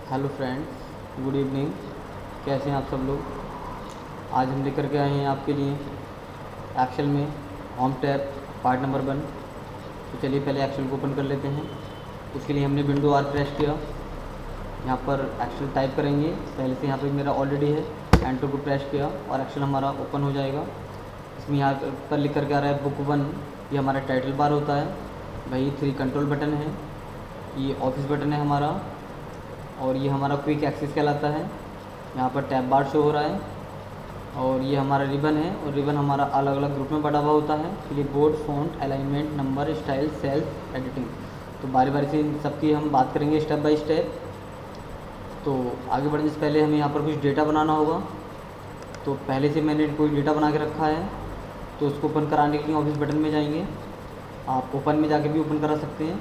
Hello friends, good evening. कैसे हैं आप सब लोग। आज हम लेकर के आए हैं आपके लिए एक्सेल में होम टैब पार्ट नंबर 1। तो चलिए पहले एक्सेल को ओपन कर लेते हैं। उसके लिए हमने विंडो आर प्रेस किया। यहाँ पर एक्सेल टाइप करेंगे। पहले से यहाँ पे मेरा ऑलरेडी है। एंटर को प्रेस किया और एक्सेल हमारा ओपन हो जाएगा। इसमें यहाँ पर लिख करके आ रहा है बुक 1। ये हमारा टाइटल बार होता है भाई। 3 कंट्रोल बटन है। ये ऑफिस बटन है हमारा, और ये हमारा क्विक एक्सेस कहलाता है। यहाँ पर टैब बार शो हो रहा है, और ये हमारा रिबन है। और रिबन हमारा अलग अलग ग्रुप में बटा हुआ होता है। Clipboard, font, alignment, number, style, cells, editing. तो बारी बारी से इन सबकी हम बात करेंगे स्टेप बाय स्टेप। तो आगे बढ़ने से पहले हमें यहाँ पर कुछ डेटा बनाना होगा। तो पहले से मैंने कोई डेटा बना के रखा है, तो उसको ओपन कराने के लिए ऑफिस बटन में जाएंगे। आप ओपन में जाके भी ओपन करा सकते हैं।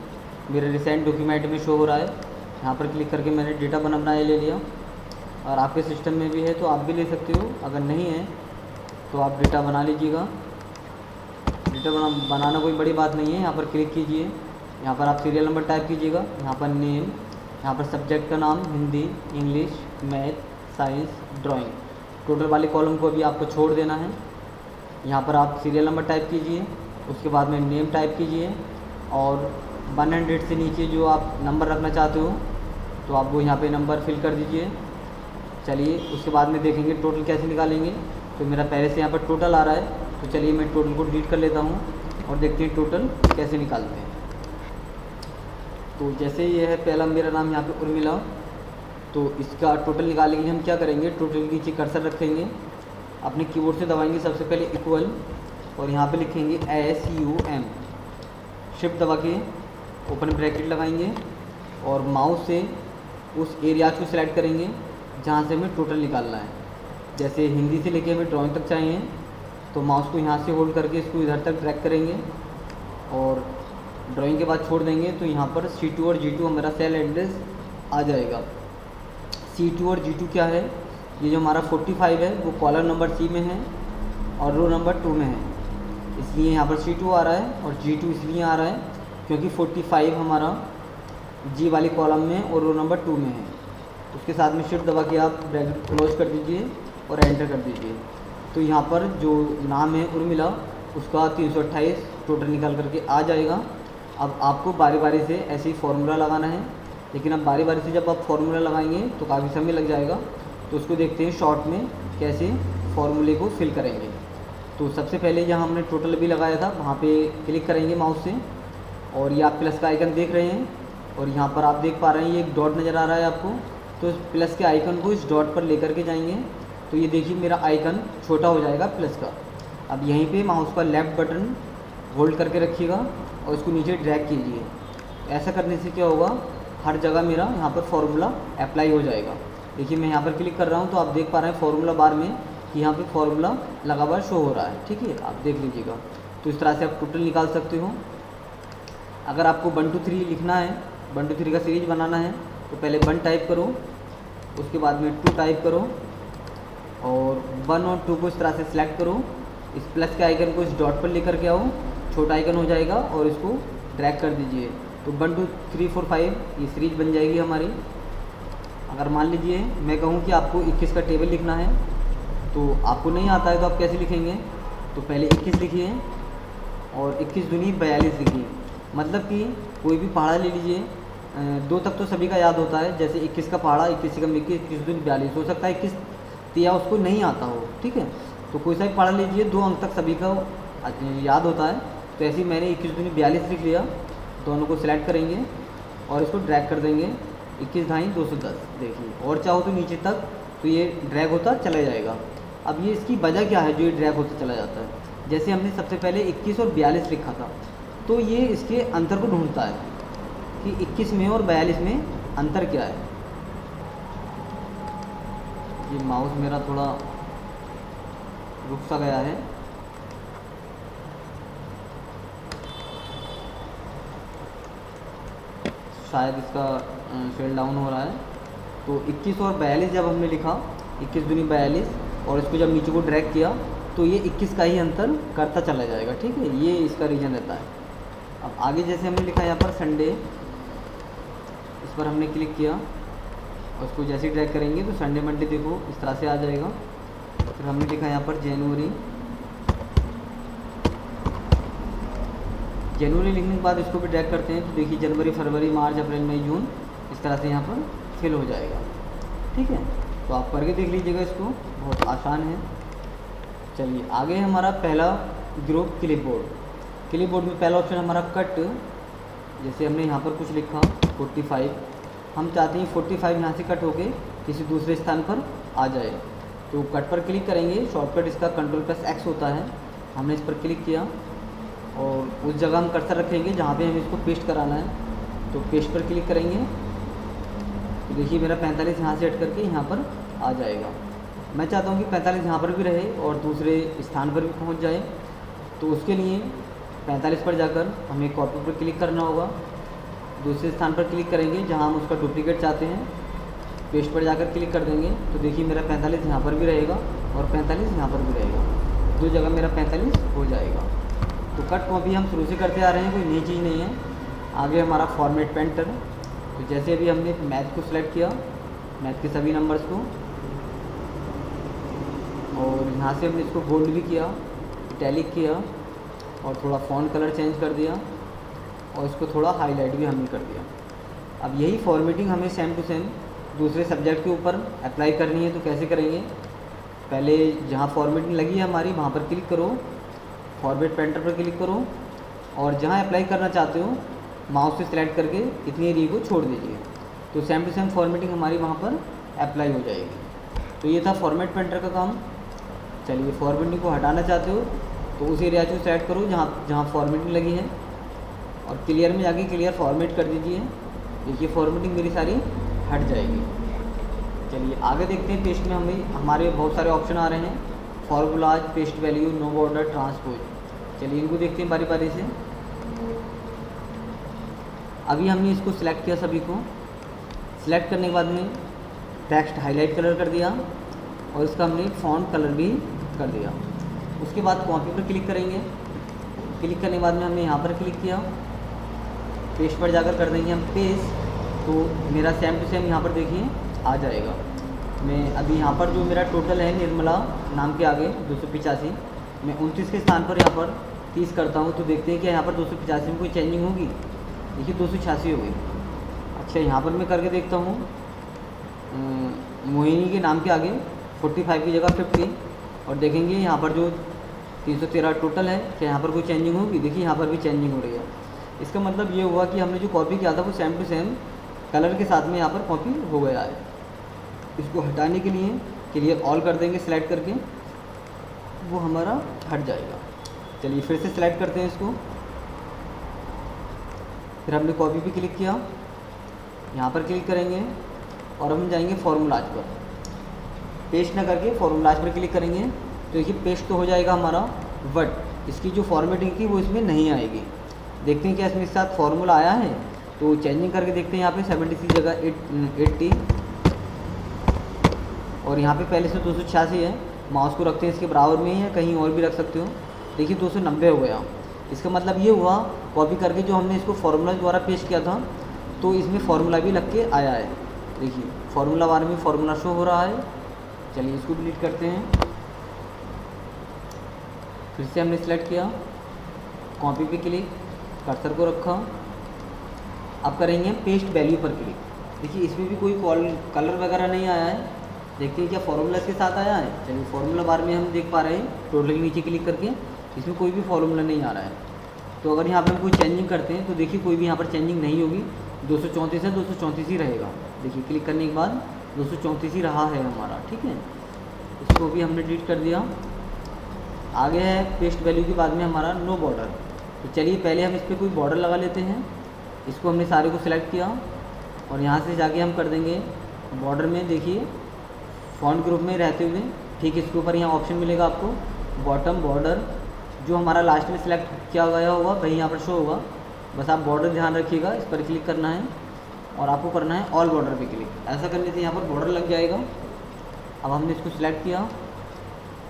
मेरे रिसेंट डॉक्यूमेंट में शो हो रहा है। यहाँ पर क्लिक करके मैंने डेटा बनाया ले लिया। और आपके सिस्टम में भी है तो आप भी ले सकते हो, अगर नहीं है तो आप डेटा बना लीजिएगा। डेटा बनाना कोई बड़ी बात नहीं है। यहाँ पर क्लिक कीजिए। यहाँ पर आप सीरियल नंबर टाइप कीजिएगा। यहाँ पर नेम, यहाँ पर सब्जेक्ट का नाम Hindi, English, math, science, drawing. Total वाले कॉलम को भी आपको छोड़ देना है। यहाँ पर आप सीरियल नंबर टाइप कीजिए। उसके बाद में नेम टाइप कीजिए, और 100 से नीचे जो आप नंबर रखना चाहते हो तो आप वो यहाँ पे नंबर फिल कर दीजिए। चलिए उसके बाद में देखेंगे टोटल कैसे निकालेंगे। तो मेरा पहले से यहाँ पर टोटल आ रहा है, तो चलिए मैं टोटल को डिलीट कर लेता हूँ और देखते हैं टोटल कैसे निकालते हैं। तो जैसे ये है पहला मेरा नाम यहाँ पे उर्मिला। तो इसका टोटल निकालने के लिए हम क्या करेंगे, टोटल के नीचे कर्सर रखेंगे, अपने कीबोर्ड से दबाएंगे सबसे पहले इक्वल, और यहाँ पे लिखेंगे SUM। शिफ्ट दबा के ओपन ब्रैकेट लगाएंगे और माउस से उस एरिया को सिलेक्ट करेंगे जहाँ से हमें टोटल निकालना है। जैसे हिंदी से लेके हमें ड्राइंग तक चाहिए, तो माउस को यहाँ से होल्ड करके इसको इधर तक ड्रैग करेंगे और ड्राइंग के बाद छोड़ देंगे। तो यहाँ पर C2 और G2 हमारा सेल एड्रेस आ जाएगा। C2 और G2 क्या है, ये जो हमारा 45 है वो कॉलम नंबर C में है और रो नंबर 2 में है, इसलिए यहाँ पर C2 आ रहा है। और G2 इसलिए आ रहा है क्योंकि 45 हमारा G वाली कॉलम में और रो नंबर 2 में है। उसके साथ में शिफ्ट दबा के आप ब्रैकेट क्लोज कर दीजिए और एंटर कर दीजिए। तो यहाँ पर जो नाम है उर्मिला, उसका 328 टोटल निकाल करके आ जाएगा। अब आपको बारी बारी से ऐसे ही फार्मूला लगाना है, लेकिन अब बारी बारी से जब आप फार्मूला लगाएंगे तो काफ़ी समय लग जाएगा। तो उसको देखते हैं शॉर्ट में कैसे फार्मूले को फिल करेंगे। तो सबसे पहले जहाँ हमने टोटल भी लगाया था वहाँ पे क्लिक करेंगे माउस से, और ये आप प्लस का आइकन देख रहे हैं, और यहाँ पर आप देख पा रहे हैं ये एक डॉट नज़र आ रहा है आपको। तो इस प्लस के आइकन को इस डॉट पर लेकर के जाएंगे, तो ये देखिए मेरा आइकन छोटा हो जाएगा प्लस का। अब यहीं पे माउस का लेफ़्ट बटन होल्ड करके रखिएगा और इसको नीचे ड्रैग कीजिए। ऐसा करने से क्या होगा, हर जगह मेरा यहाँ पर फार्मूला अप्लाई हो जाएगा। देखिए मैं यहाँ पर क्लिक कर रहा हूँ तो आप देख पा रहे हैं फार्मूला बार में कि यहाँ पे फार्मूला लगा हुआ शो हो रहा है। ठीक है, आप देख लीजिएगा। तो इस तरह से आप टोटल निकाल सकते हो। अगर आपको 1 2 3 लिखना है, 1 2 3 का सीरीज बनाना है, तो पहले 1 टाइप करो, उसके बाद में 2 टाइप करो, और 1 और 2 को इस तरह से सिलेक्ट करो। इस प्लस के आइकन को इस डॉट पर लेकर के आओ, छोटा आइकन हो जाएगा, और इसको ड्रैग कर दीजिए। तो 1 2 3 4 5 ये सीरीज बन जाएगी हमारी। अगर मान लीजिए मैं कहूँ कि आपको 21 का टेबल लिखना है, तो आपको नहीं आता है तो आप कैसे लिखेंगे, तो पहले 21 लिखिए और 21 दूनी 42 लिखिए। मतलब कि कोई भी पहाड़ा ले लीजिए, 2 तक तो सभी का याद होता है, जैसे 21 का पहाड़ा, 21 से कम 21, 21 दूनी 42। हो सकता है 21 तिया उसको नहीं आता हो, ठीक है, तो कोई सा भी पहाड़ा लीजिए, 2 अंक तक सभी का याद होता है। तो ऐसे ही मैंने 21 दूनी 42 लिख लिया। दोनों को सिलेक्ट करेंगे और इसको ड्रैग कर देंगे 21 ढाई 210। देखिए, और चाहो तो नीचे तक तो ये ड्रैग होता चला जाएगा। अब ये इसकी वजह क्या है जो ये ड्रैग होता चला जाता है, जैसे हमने सबसे पहले 21 और 42 लिखा था, तो ये इसके अंतर को ढूंढता है कि 21 में और 42 में अंतर क्या है। ये माउस मेरा थोड़ा रुक सा गया है। शायद इसका शेल डाउन हो रहा है। तो 21 और 42 जब हमने लिखा, 21 दूनी 42, और इसको जब नीचे को ड्रैग किया तो ये 21 का ही अंतर करता चला जाएगा। ठीक है, ये इसका रीजन रहता है। अब आगे जैसे हमने लिखा यहाँ पर संडे, इस पर हमने क्लिक किया और उसको जैसे ही ड्रैग करेंगे तो संडे मंडे देखो इस तरह से आ जाएगा। फिर हमने लिखा यहाँ पर जनवरी। जनवरी लिखने के बाद इसको भी ड्रैग करते हैं तो देखिए जनवरी, फरवरी, मार्च, अप्रैल, मई, जून इस तरह से यहाँ पर फिल हो जाएगा। ठीक है, तो आप करके देख लीजिएगा इसको, बहुत आसान है। चलिए आगे है हमारा पहला ग्रुप क्लिपबोर्ड। क्लिपबोर्ड में पहला ऑप्शन हमारा कट। जैसे हमने यहाँ पर कुछ लिखा 45, हम चाहते हैं 45 यहाँ से कट होके किसी दूसरे स्थान पर आ जाए, तो कट पर क्लिक करेंगे। शॉर्टकट इसका Ctrl+X होता है। हमने इस पर क्लिक किया और उस जगह हम कर्सर रखेंगे जहाँ पे हमें इसको पेस्ट कराना है, तो पेस्ट पर क्लिक करेंगे तो देखिए मेरा 45 यहाँ से हट करके यहाँ पर आ जाएगा। मैं चाहता हूँ कि 45 यहाँ पर भी रहे और दूसरे स्थान पर भी पहुँच जाए, तो उसके लिए 45 पर जाकर हमें कॉपी पर क्लिक करना होगा। दूसरे स्थान पर क्लिक करेंगे जहाँ हम उसका डुप्लीकेट चाहते हैं, पेस्ट पर जाकर क्लिक कर देंगे तो देखिए मेरा 45 यहाँ पर भी रहेगा और 45 यहाँ पर भी रहेगा, दो जगह मेरा 45 हो जाएगा। तो कट कॉपी हम शुरू से करते आ रहे हैं, कोई नई चीज़ नहीं है। आगे हमारा फॉर्मेट पेंटर। तो जैसे अभी हमने मैथ को सिलेक्ट किया, मैथ के सभी नंबर्स को, और यहाँ से हमने इसको बोल्ड भी किया, इटैलिक किया और थोड़ा फ़ॉन्ट कलर चेंज कर दिया और इसको थोड़ा हाईलाइट भी हमने कर दिया। अब यही फॉर्मेटिंग हमें सेम टू सेम दूसरे सब्जेक्ट के ऊपर अप्लाई करनी है। तो कैसे करेंगे, पहले जहाँ फॉर्मेटिंग लगी है हमारी वहाँ पर क्लिक करो, फॉर्मेट पेंटर पर क्लिक करो और जहाँ अप्लाई करना चाहते हो माउस से सिलेक्ट करके इतनी एरिया को छोड़ दीजिए, तो सेम टू सेम फॉर्मेटिंग हमारी वहाँ पर अप्लाई हो जाएगी। तो ये था फॉर्मेट पेंटर का काम। चलिए फॉर्मेटिंग को हटाना चाहते हो तो उस एरिया को सेलेक्ट करो जहाँ फॉर्मेटिंग लगी है और क्लियर में जाके क्लियर फॉर्मेट कर दीजिए। देखिए फॉर्मेटिंग मेरी सारी हट जाएगी। चलिए आगे देखते हैं। पेस्ट में हमारे बहुत सारे ऑप्शन आ रहे हैं, formulas, paste value, no border, transpose. चलिए इनको देखते हैं बारी बारी से। अभी हमने इसको सिलेक्ट किया, सभी को सिलेक्ट करने के बाद में टेक्स्ट हाईलाइट कलर कर दिया और इसका हमने फ़ॉन्ट कलर भी कर दिया। उसके बाद कॉपी पर क्लिक करेंगे। क्लिक करने के बाद में हमने यहाँ पर क्लिक किया, पेस्ट पर जाकर कर देंगे हम पेस्ट, तो मेरा सेम टू सेम यहाँ पर देखिए आ जाएगा। मैं अभी यहाँ पर जो मेरा टोटल है निर्मला नाम के आगे 285, मैं 29 के स्थान पर यहाँ पर 30 करता हूँ, तो देखते हैं कि यहाँ पर 285 में कोई चेंजिंग होगी। देखिए 286 हो गई। अच्छा यहाँ पर मैं करके देखता हूँ, मोहिनी के नाम के आगे 45 की जगह 50, और देखेंगे यहाँ पर जो 313 टोटल है, क्या यहाँ पर कोई चेंजिंग होगी। देखिए यहाँ पर भी चेंजिंग हो रही है। इसका मतलब ये हुआ कि हमने जो कॉपी किया था वो सेम टू सेम कलर के साथ में यहाँ पर कॉपी हो गया है। इसको हटाने के लिए क्लियर ऑल कर देंगे सिलेक्ट करके, वो हमारा हट जाएगा। चलिए फिर से सिलेक्ट करते हैं इसको, फिर हमने कॉपी पे क्लिक किया, यहाँ पर क्लिक करेंगे और हम जाएंगे फार्मूलाज पर। पेस्ट ना करके फार्मूलाज पर क्लिक करेंगे तो देखिए पेस्ट तो हो जाएगा हमारा, बट इसकी जो फॉर्मेटिंग थी वो इसमें नहीं आएगी। देखते हैं क्या इसमें साथ फार्मूला आया है, तो चेंजिंग करके देखते हैं। यहाँ पे 70 की जगह 80 और यहाँ पे पहले से 286 है। माउस को रखते हैं इसके बराबर में या कहीं और भी रख सकते हो। देखिए 290 हो गया। इसका मतलब ये हुआ कॉपी करके जो हमने इसको फार्मूला द्वारा पेस्ट किया था, तो इसमें फार्मूला भी लग के आया है। देखिए फार्मूला बार में फार्मूला शो हो रहा है। चलिए इसको डिलीट करते हैं। फिर से हमने सेलेक्ट किया, कॉपी पे क्लिक, कर्सर को रखा, अब करेंगे पेस्ट वैल्यू पर क्लिक। देखिए इसमें भी कोई कलर वगैरह नहीं आया है। देखते हैं क्या फार्मूला इसके साथ आया है। चलिए फार्मूला बार में हम देख पा रहे हैं टोटल के नीचे क्लिक करके, इसमें कोई भी फार्मूला नहीं आ रहा है। तो अगर यहाँ पर हम कोई चेंजिंग करते हैं तो देखिए कोई भी यहाँ पर चेंजिंग नहीं होगी। 234 है, 234 ही रहेगा। देखिए क्लिक करने के बाद 234 ही रहा है हमारा। ठीक है, इसको भी हमने डिलीट कर दिया। आगे है पेस्ट वैल्यू के बाद में हमारा नो बॉर्डर। तो चलिए पहले हम इस पर कोई बॉर्डर लगा लेते हैं। इसको हमने सारे को सिलेक्ट किया और यहाँ से जाके हम कर देंगे बॉर्डर में। देखिए फॉन्ट ग्रुप में रहते हुए ठीक इसके ऊपर यहाँ ऑप्शन मिलेगा आपको बॉटम बॉर्डर, जो हमारा लास्ट में सिलेक्ट किया गया होगा वही यहाँ पर शो होगा। बस आप बॉर्डर ध्यान रखिएगा, इस पर क्लिक करना है और आपको करना है ऑल बॉर्डर पे क्लिक। ऐसा करने से यहाँ पर बॉर्डर लग जाएगा। अब हमने इसको सिलेक्ट किया,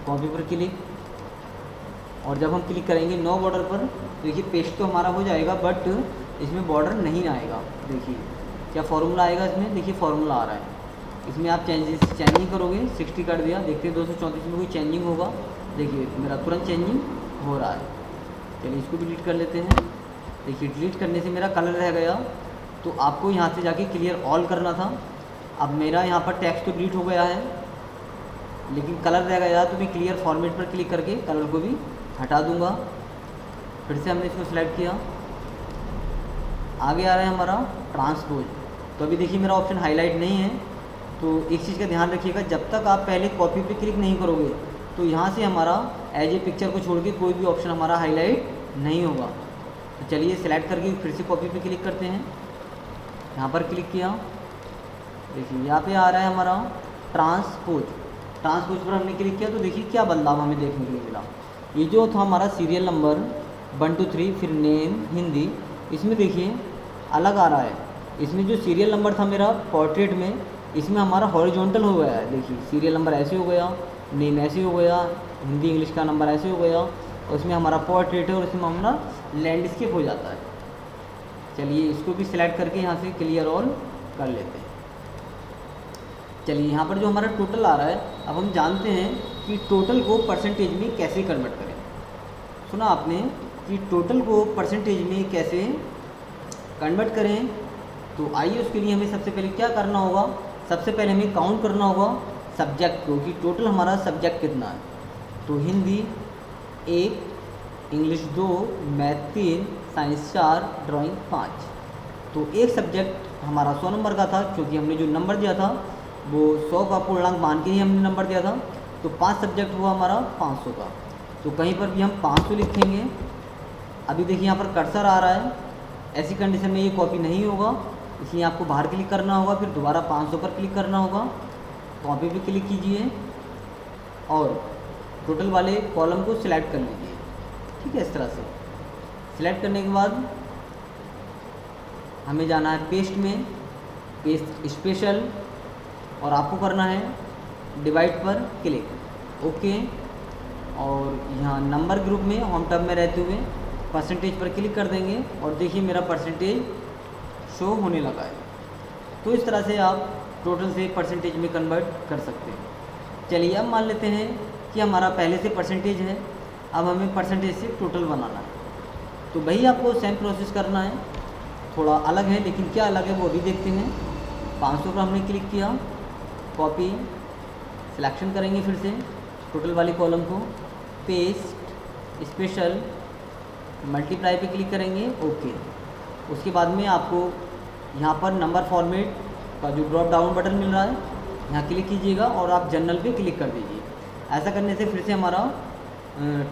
कॉपी पर क्लिक, और जब हम क्लिक करेंगे नो बॉर्डर पर देखिए पेस्ट तो हमारा हो जाएगा, बट इसमें बॉर्डर नहीं आएगा। देखिए क्या फार्मूला आएगा इसमें, देखिए फार्मूला आ रहा है। इसमें आप चेंजिंग करोगे, 60 कर दिया, देखते हैं 234 में कोई चेंजिंग होगा। देखिए मेरा तुरंत चेंजिंग हो रहा है। चलिए इसको भी डिलीट कर लेते हैं। देखिए डिलीट करने से मेरा कलर रह गया, तो आपको यहाँ से जाके क्लियर ऑल करना था। अब मेरा यहाँ पर टेक्स्ट तो डिलीट हो गया है, लेकिन कलर रह गया, तो मैं क्लियर फॉर्मेट पर क्लिक करके कलर को भी हटा दूँगा। फिर से हमने इसको सिलेक्ट किया, आगे आ रहा है हमारा ट्रांसपोज। तो अभी देखिए मेरा ऑप्शन हाईलाइट नहीं है, तो एक चीज़ का ध्यान रखिएगा, जब तक आप पहले कॉपी पे क्लिक नहीं करोगे तो यहाँ से हमारा एज ए पिक्चर को छोड़ के कोई भी ऑप्शन हमारा हाईलाइट नहीं होगा। तो चलिए सिलेक्ट करके फिर से कॉपी पे क्लिक करते हैं। यहाँ पर क्लिक किया, देखिए यहाँ पे आ रहा है हमारा ट्रांसपोज। ट्रांसपोज पर हमने क्लिक किया तो देखिए क्या बदलाव हमें देखने के लिए मिला। ये जो था हमारा सीरियल नंबर 1 2 3 फिर नेम हिंदी, इसमें देखिए अलग आ रहा है। इसमें जो सीरियल नंबर था मेरा पोर्ट्रेट में, इसमें हमारा हॉरिजॉन्टल हो गया है। देखिए सीरियल नंबर ऐसे हो गया, नेम ऐसे हो गया, हिंदी इंग्लिश का नंबर ऐसे हो गया, और उसमें हमारा पोर्ट्रेट है और इसमें हमारा लैंडस्केप हो जाता है। चलिए इसको भी सिलेक्ट करके यहाँ से क्लियर ऑल कर लेते हैं। चलिए यहाँ पर जो हमारा टोटल आ रहा है, अब हम जानते हैं कि टोटल को परसेंटेज में कैसे कन्वर्ट करें। सुना आपने कि टोटल को परसेंटेज में कैसे कन्वर्ट करें, तो आइए उसके लिए हमें सबसे पहले क्या करना होगा। सबसे पहले हमें काउंट करना होगा सब्जेक्ट को, कि टोटल हमारा सब्जेक्ट कितना है। तो Hindi 1, English 2, math 3, science 4, drawing 5। तो एक सब्जेक्ट हमारा 100 नंबर का था, क्योंकि हमने जो नंबर दिया था वो 100 का पूर्णांक मान के ही हमने नंबर दिया था। तो 5 सब्जेक्ट हुआ हमारा 500 का, तो कहीं पर भी हम 500 लिखेंगे। अभी देखिए यहाँ पर कर्सर आ रहा है, ऐसी कंडीशन में ये कॉपी नहीं होगा, इसलिए आपको बाहर क्लिक करना होगा, फिर दोबारा 500 पर क्लिक करना होगा, कॉपी पे क्लिक कीजिए और टोटल वाले कॉलम को सिलेक्ट कर लीजिए। ठीक है, इस तरह से सिलेक्ट करने के बाद हमें जाना है पेस्ट में, पेस्ट स्पेशल, और आपको करना है डिवाइड पर क्लिक, ओके। और यहाँ नंबर ग्रुप में होम टैब में रहते हुए परसेंटेज पर क्लिक कर देंगे और देखिए मेरा परसेंटेज शो होने लगा है। तो इस तरह से आप टोटल से परसेंटेज में कन्वर्ट कर सकते हैं। चलिए अब मान लेते हैं कि हमारा पहले से परसेंटेज है, अब हमें परसेंटेज से टोटल बनाना है। तो वही आपको सेम प्रोसेस करना है, थोड़ा अलग है, लेकिन क्या अलग है वो भी देखते हैं। 500 पर हमने क्लिक किया, कॉपी सिलेक्शन करेंगे फिर से टोटल वाली कॉलम को, पेस्ट स्पेशल, मल्टीप्लाई पे क्लिक करेंगे, ओके। उसके बाद में आपको यहाँ पर नंबर फॉर्मेट का जो ड्रॉप डाउन बटन मिल रहा है, यहाँ क्लिक कीजिएगा और आप जनरल पे क्लिक कर दीजिए। ऐसा करने से फिर से हमारा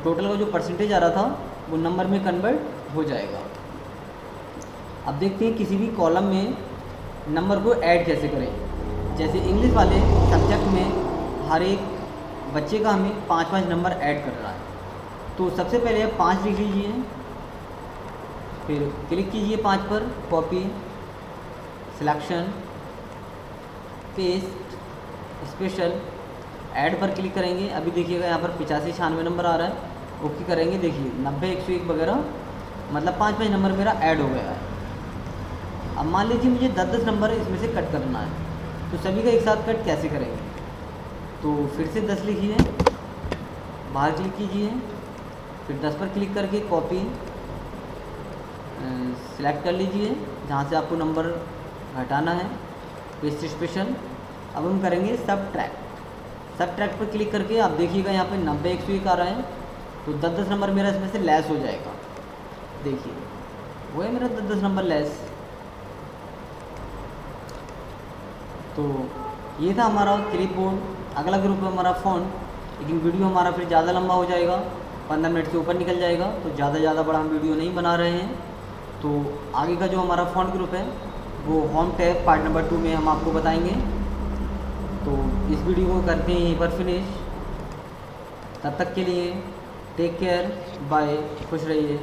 टोटल का जो परसेंटेज आ रहा था वो नंबर में कन्वर्ट हो जाएगा। अब देखते हैं किसी भी कॉलम में नंबर को ऐड कैसे करें। जैसे इंग्लिश वाले सब्जेक्ट में हर एक बच्चे का हमें 5-5 नंबर ऐड करना है। तो सबसे पहले आप 5 लिख लीजिए, फिर क्लिक कीजिए 5 पर, copy selection, paste special, add पर क्लिक करेंगे। अभी देखिएगा यहाँ पर 85-96 नंबर आ रहा है, ओके करेंगे। देखिए 90 101 वगैरह, मतलब 5-5 नंबर मेरा ऐड हो गया है। अब मान लीजिए मुझे 10-10 नंबर इसमें से कट करना है, तो सभी का एक साथ कट कैसे करेंगे। तो फिर से 10 लिखिए, बाहर क्लिक कीजिए, फिर 10 पर क्लिक करके कॉपी सिलेक्ट कर लीजिए जहाँ से आपको नंबर हटाना है, पेस्ट स्पेशल। अब हम करेंगे सब ट्रैक्ट पर क्लिक करके आप देखिएगा यहाँ पे 90 101 आ रहा है, तो 10-10 नंबर मेरा इसमें से लेस हो जाएगा। देखिए वो है मेरा 10-10 नंबर लेस। तो ये था हमारा क्लिपबोर्ड। अगला ग्रुप है हमारा फ़ॉन्ट, लेकिन वीडियो हमारा फिर ज़्यादा लंबा हो जाएगा, 15 मिनट से ऊपर निकल जाएगा, तो ज़्यादा बड़ा हम वीडियो नहीं बना रहे हैं। तो आगे का जो हमारा फ़ॉन्ट ग्रुप है वो होम टैब पार्ट नंबर 2 में हम आपको बताएंगे। तो इस वीडियो को करते हैं यहीं पर फिनिश। तब तक के लिए टेक केयर, बाय, खुश रहिए।